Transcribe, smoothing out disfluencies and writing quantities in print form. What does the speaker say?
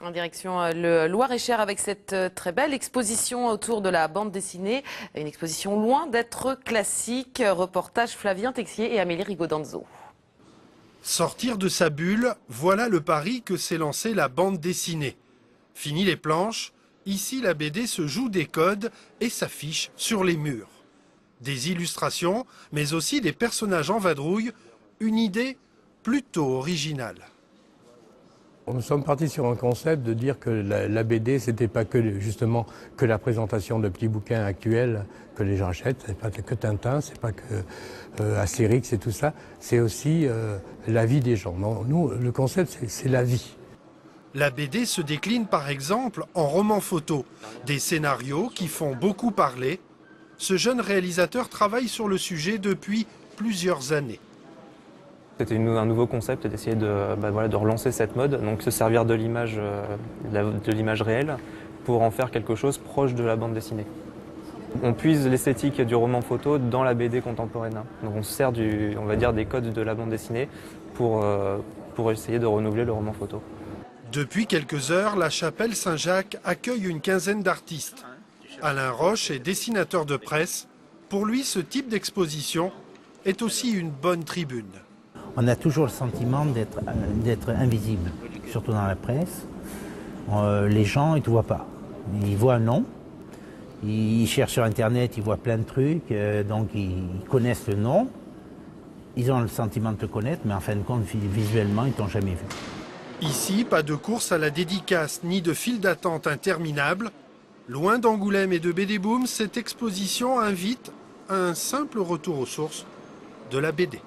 En direction le Loir-et-Cher avec cette très belle exposition autour de la bande dessinée. Une exposition loin d'être classique. Reportage Flavien Texier et Amélie Rigaudenzot. Sortir de sa bulle, voilà le pari que s'est lancé la bande dessinée. Fini les planches, ici la BD se joue des codes et s'affiche sur les murs. Des illustrations, mais aussi des personnages en vadrouille, une idée plutôt originale. Nous sommes partis sur un concept de dire que la BD, c'était pas justement que la présentation de petits bouquins actuels que les gens achètent, c'est pas que Tintin, c'est pas que Astérix et tout ça, c'est aussi la vie des gens. Non, nous, le concept, c'est la vie. La BD se décline par exemple en roman photo, des scénarios qui font beaucoup parler. Ce jeune réalisateur travaille sur le sujet depuis plusieurs années. C'était un nouveau concept d'essayer de relancer cette mode, donc se servir de l'image réelle pour en faire quelque chose proche de la bande dessinée. On puise l'esthétique du roman photo dans la BD contemporaine. Donc on se sert on va dire, des codes de la bande dessinée pour essayer de renouveler le roman photo. Depuis quelques heures, la chapelle Saint-Jacques accueille une quinzaine d'artistes. Alain Roche est dessinateur de presse. Pour lui, ce type d'exposition est aussi une bonne tribune. On a toujours le sentiment d'être invisible, surtout dans la presse. Les gens, ils ne te voient pas. Ils voient un nom, ils cherchent sur Internet, ils voient plein de trucs, donc ils connaissent le nom. Ils ont le sentiment de te connaître, mais en fin de compte, visuellement, ils ne t'ont jamais vu. Ici, pas de course à la dédicace ni de file d'attente interminable. Loin d'Angoulême et de BD Boom, cette exposition invite à un simple retour aux sources de la BD.